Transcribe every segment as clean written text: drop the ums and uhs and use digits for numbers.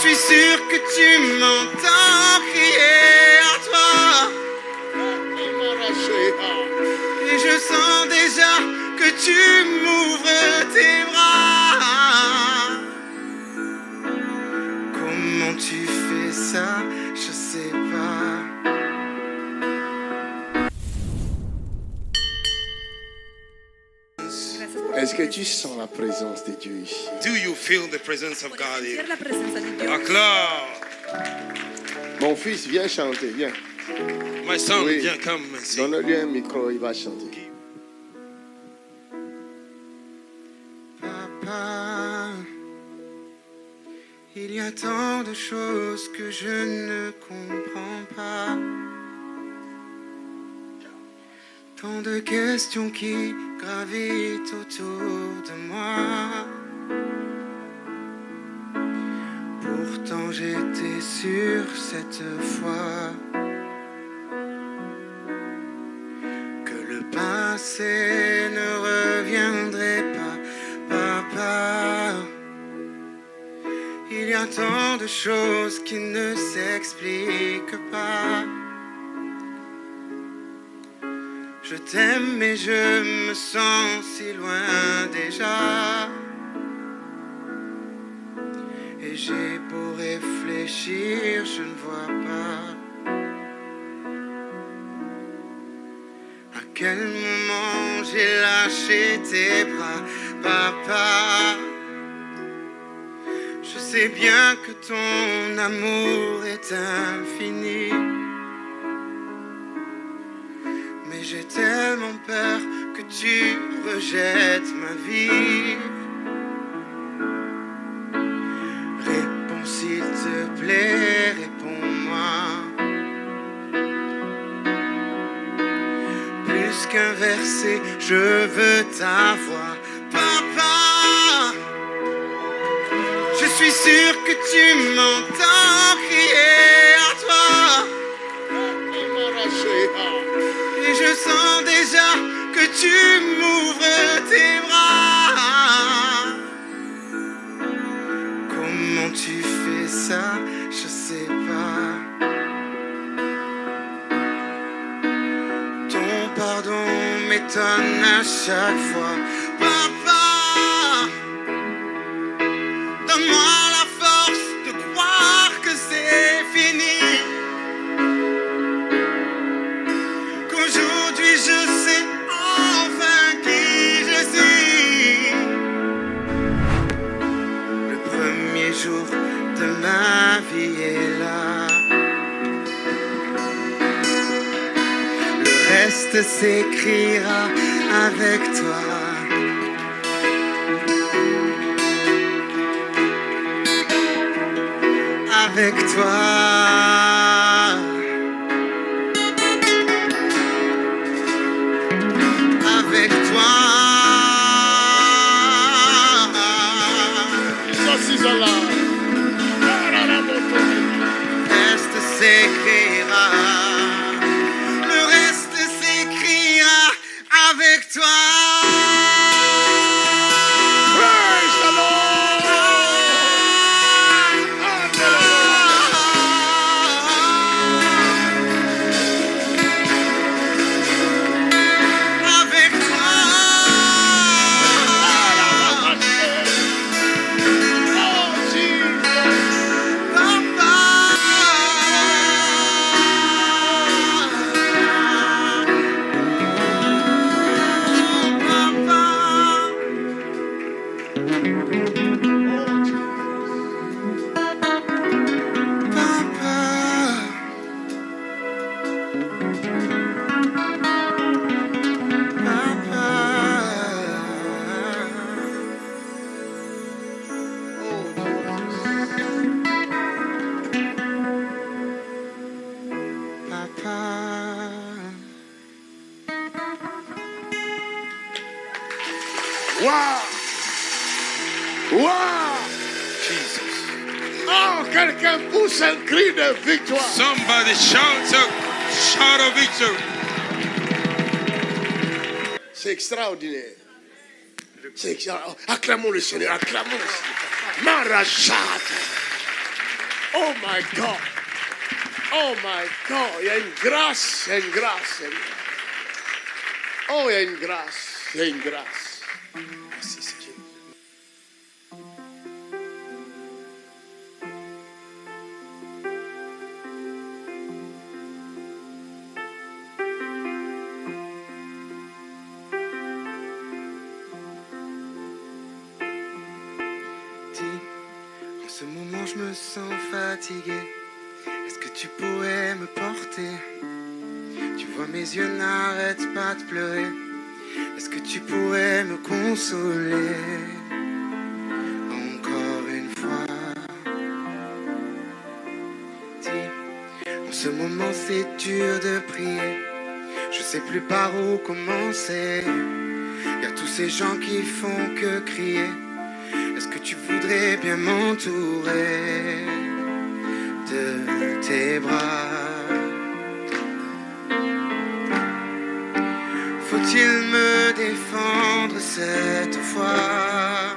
suis sûr que tu m'entends crier à toi. Et je sens déjà que tu m'ouvres tes bras. Comment tu fais ça, je sais pas. Est-ce que tu sens la présence de Dieu ici? Do you feel the presence of God here? Sentir la presencia de Dios. Acclame. Mon fils, viens chanter, viens. My son, Oui. viens, come and sing. Donne-lui un micro, il va chanter. Papa, il y a tant de choses que je ne comprends pas. Tant de questions qui gravitent autour de moi. Pourtant j'étais sûr cette fois que le passé ne reviendrait pas. Papa, il y a tant de choses qui ne s'expliquent pas. Je t'aime mais je me sens si loin déjà. Et j'ai beau réfléchir, je ne vois pas à quel moment j'ai lâché tes bras, papa. Je sais bien que ton amour est infini, mais j'ai tellement peur que tu rejettes ma vie. Réponds s'il te plaît, réponds-moi. Plus qu'un verset, je veux ta voix, papa. Je suis sûr que tu m'entends crier à toi. Et je sens déjà que tu m'ouvres tes bras. Comment tu fais ça, je sais pas. Ton pardon m'étonne à chaque fois. Papa, donne-moi la force de croire que c'est fini. Qu'aujourd'hui je sais enfin qui je suis. Le premier jour de ma vie est là. Le reste s'écrira avec toi. Avec toi. Avec toi. Reste s'écrira. Le reste s'écrira avec toi. Avec toi. Waouh! Waouh! Jesus. Oh, quelqu'un pousse un cri de victoire. Somebody shout of victory. C'est extraordinaire. C'est extraordinaire. Acclamons le Seigneur, acclamons le Seigneur. Marachata. Oh my God. Oh my God. Il y a une grâce, il y a une grâce. Oh, il y a une grâce, il y a une grâce. Merci, Seigneur. En ce moment je me sens fatigué. Est-ce que tu pourrais me porter? Tu vois mes yeux n'arrêtent pas de pleurer. Est-ce que tu pourrais me consoler? Encore une fois. Dis, en ce moment c'est dur de prier. Je sais plus par où commencer. Y a tous ces gens qui font que crier. Est-ce que tu voudrais bien m'entourer de tes bras? Faut-il me défendre cette fois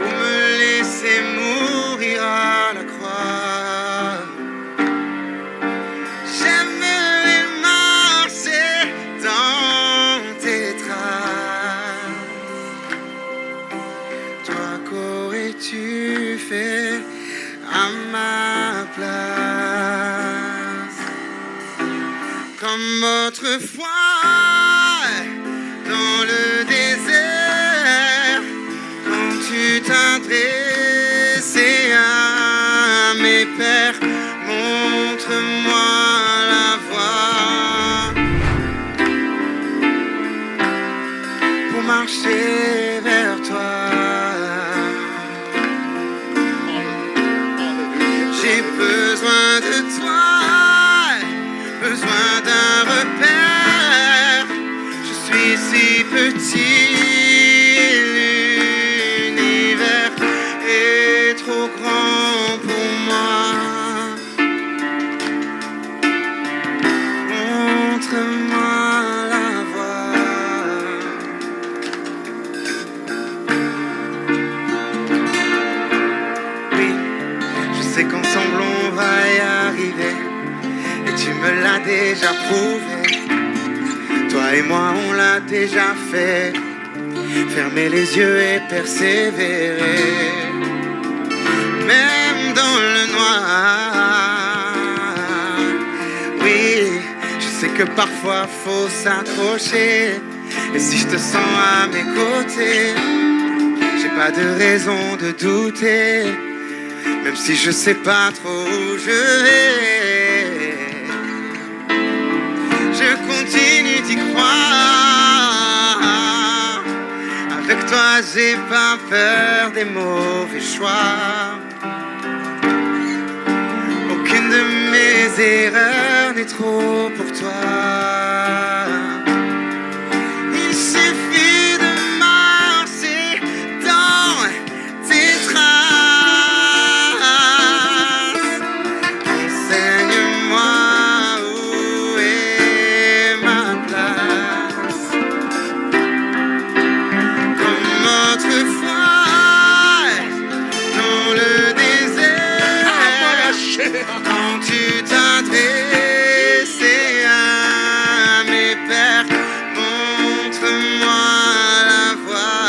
ou me laisser mourir à la croix? J'aimerais marcher dans tes traces. Toi, qu'aurais-tu fait à ma place? Comme autrefois dans le désert, quand tu t'adressais à mes pères, montre-moi la voie pour marcher vers toi. J'ai besoin de toi, besoin d'un repère. Je suis si petit, l'univers est trop grand pour moi. Montre-moi la voie. Oui, je sais qu'ensemble on va y arriver. Tu me l'as déjà prouvé. Toi et moi on l'a déjà fait. Fermer les yeux et persévérer. Même dans le noir. Oui, je sais que parfois faut s'accrocher. Et si je te sens à mes côtés, j'ai pas de raison de douter. Même si je sais pas trop où je vais, je continue d'y croire. Avec toi j'ai pas peur des mauvais choix. Aucune de mes erreurs n'est trop pour toi. Il suffit de marcher dans tes traces. Enseigne-moi où est ma place. Comme autrefois dans le désert, quand tu t'adressais à mes pères, montre-moi la voie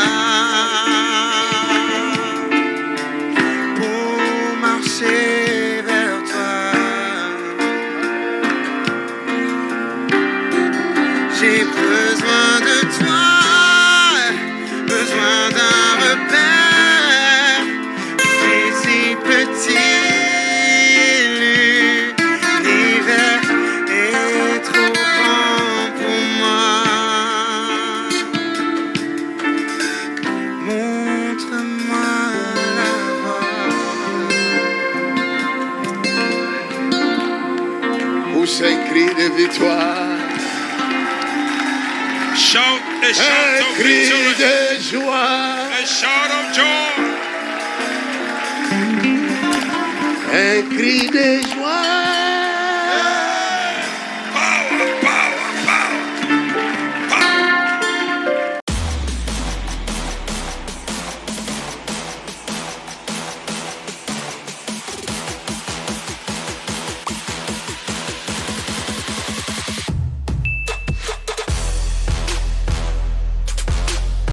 pour marcher vers toi. J'ai besoin de toi, besoin d'un repère. Je suis si petit, l'univers est trop grand pour moi. Montre-moi la voie. Pousse un cri de victoire. Shout a shout Un of cri victory. de joie. A shout of joy. Un cri de joie.